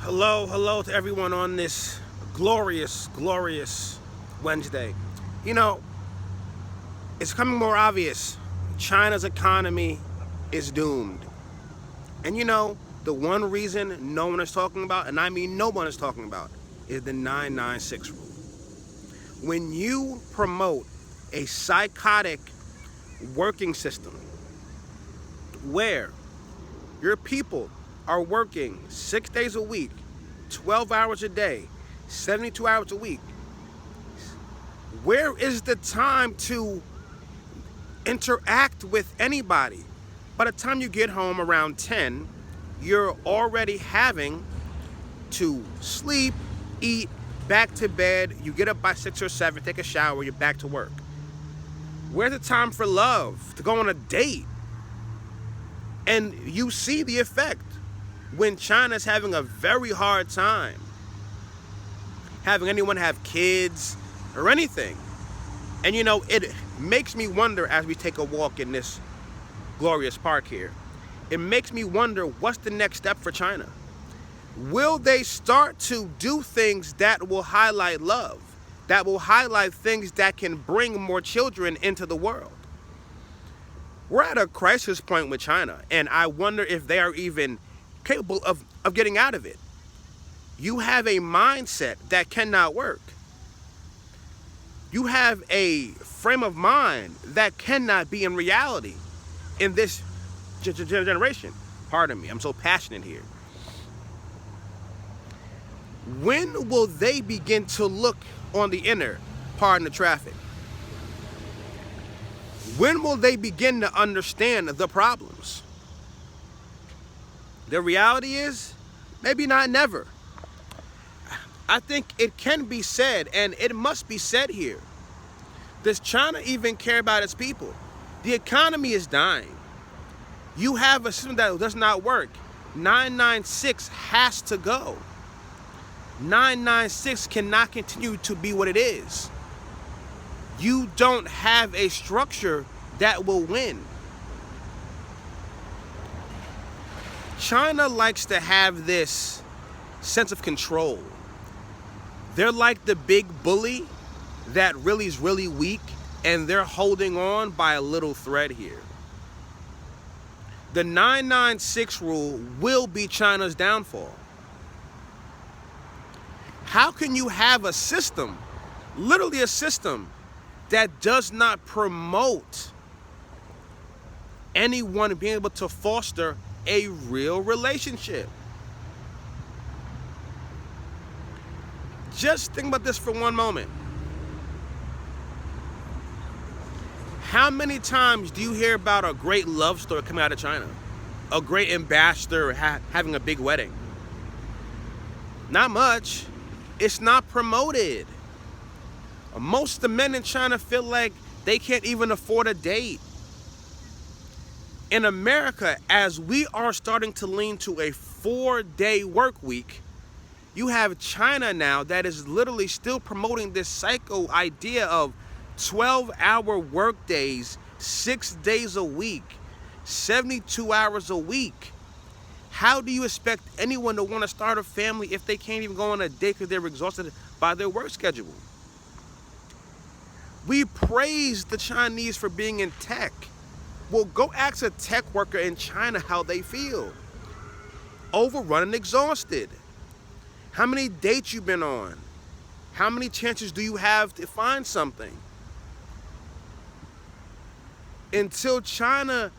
Hello to everyone on this glorious Wednesday. You know, it's becoming more obvious. China's economy is doomed. And the one reason no one is talking about, and I mean no one is talking about, is the 996 rule. When you promote a psychotic working system where your people are working 6 days a week, 12 hours a day, 72 hours a week, where is the time to interact with anybody? By the time you get home around 10, you're already having to sleep, eat, back to bed. You get up by 6 or 7, take a shower, you're back to work. Where's the time for love, to go on a date? And you see the effect when China's having a very hard time having anyone have kids or anything. And it makes me wonder, as we take a walk in this glorious park here, it makes me wonder, what's the next step for China? Will they start to do things that will highlight love, that will highlight things that can bring more children into the world? We're at a crisis point with China, and I wonder if they are even capable of getting out of it. You have a mindset that cannot work. You have a frame of mind that cannot be in reality in this generation. Pardon me, I'm so passionate here. When will they begin to look on the inner, pardon the traffic? When will they begin to understand the problems? The reality is, maybe not never. I think it can be said, and it must be said here. Does China even care about its people? The economy is dying. You have a system that does not work. 996 has to go. 996 cannot continue to be what it is. You don't have a structure that will win. China likes to have this sense of control. They're like the big bully that really is really weak, and they're holding on by a little thread here. The 996 rule will be China's downfall. How can you have a system, literally a system, that does not promote anyone being able to foster a real relationship? Just think about this for one moment. How many times do you hear about a great love story coming out of China? A great ambassador having a big wedding? Not much. It's not promoted. Most of the men in China feel like they can't even afford a date. In America, as we are starting to lean to a 4-day work week, you have China now that is literally still promoting this psycho idea of 12-hour work days, 6 days a week, 72 hours a week. How do you expect anyone to want to start a family if they can't even go on a date because they're exhausted by their work schedule? We praise the Chinese for being in tech. Well, go ask a tech worker in China how they feel. Overrun and exhausted. How many dates you've been on? How many chances do you have to find something? Until China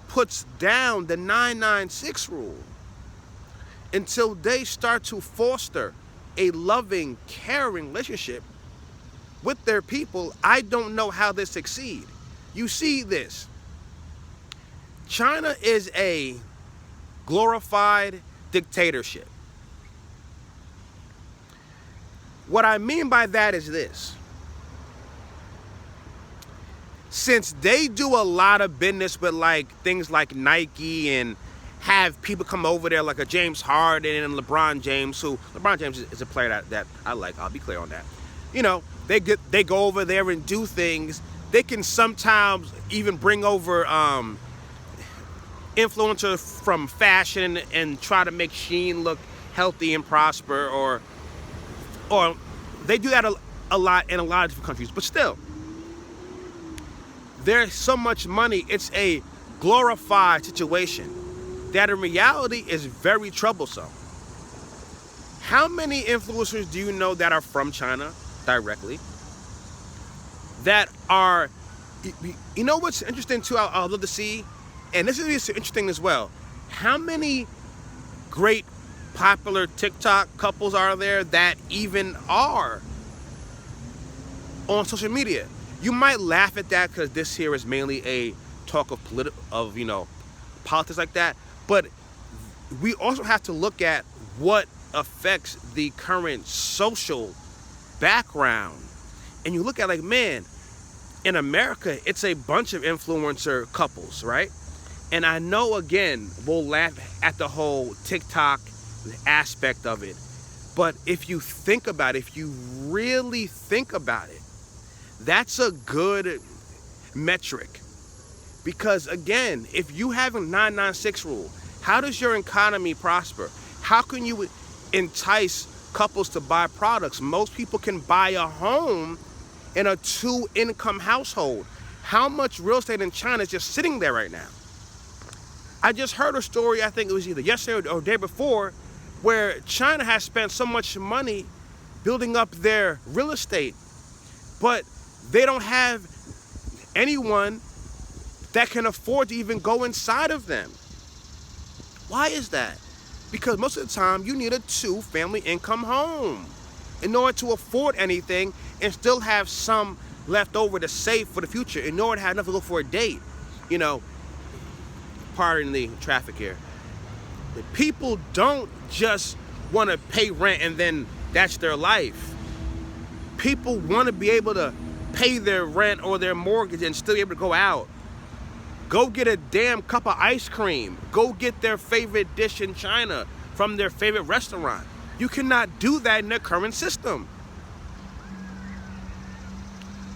puts down the 996 rule, until they start to foster a loving, caring relationship with their people, I don't know how they succeed. You see this. China is a glorified dictatorship. What I mean by that is this. Since they do a lot of business with things like Nike and have people come over there like a James Harden and LeBron James, who LeBron James is a player that I like, I'll be clear on that. They go over there and do things. They can sometimes even bring over influencer from fashion and try to make Shein look healthy and prosper, or they do that a lot in a lot of different countries. But still, there's so much money. It's a glorified situation that in reality is very troublesome. How many influencers do you know that are from China directly? That are, you know what's interesting too, I'll love to see, and this is interesting as well. How many great popular TikTok couples are there that even are on social media? You might laugh at that because this here is mainly a talk of politics like that. But we also have to look at what affects the current social background. And you look at like, man, in America, it's a bunch of influencer couples, right? And I know, again, we'll laugh at the whole TikTok aspect of it. But if you think about it, if you really think about it, that's a good metric. Because again, if you have a 996 rule, how does your economy prosper? How can you entice couples to buy products? Most people can buy a home in a 2-income household. How much real estate in China is just sitting there right now? I just heard a story, I think it was either yesterday or the day before, where China has spent so much money building up their real estate, but they don't have anyone that can afford to even go inside of them. Why is that? Because most of the time you need a 2-family income home in order to afford anything and still have some left over to save for the future, in order to have enough to go for a date. You know, pardon the traffic here. The people don't just want to pay rent and then that's their life. People want to be able to pay their rent or their mortgage and still be able to go out. Go get a damn cup of ice cream. Go get their favorite dish in China from their favorite restaurant. You cannot do that in their current system.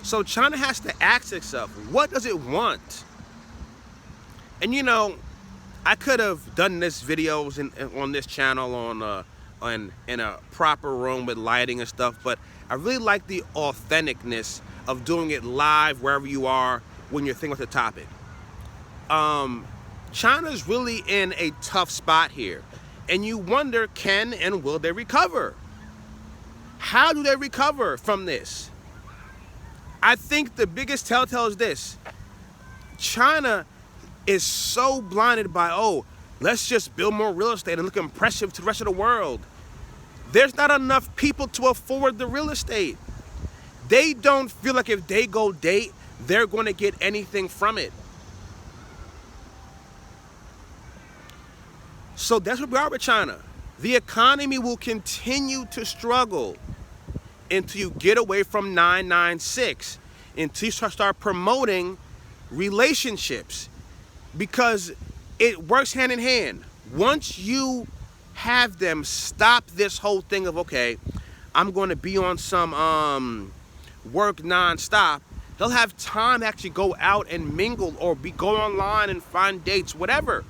So China has to ask itself, what does it want? And you know, I could have done this videos on this channel in a proper room with lighting and stuff, but I really like the authenticness of doing it live wherever you are when you're thinking about the topic. China's really in a tough spot here, and you wonder, can and will they recover? How do they recover from this? I think the biggest telltale is this. China is so blinded by, oh, let's just build more real estate and look impressive to the rest of the world. There's not enough people to afford the real estate. They don't feel like if they go date, they're going to get anything from it. So that's where we are with China. The economy will continue to struggle until you get away from 996, until you start promoting relationships, because it works hand in hand. Once you have them stop this whole thing of, okay, I'm going to be on some work nonstop, they'll have time to actually go out and mingle or go online and find dates, whatever.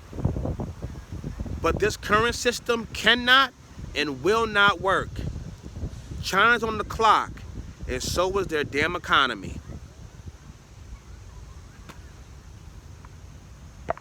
But this current system cannot and will not work. China's on the clock, and so is their damn economy.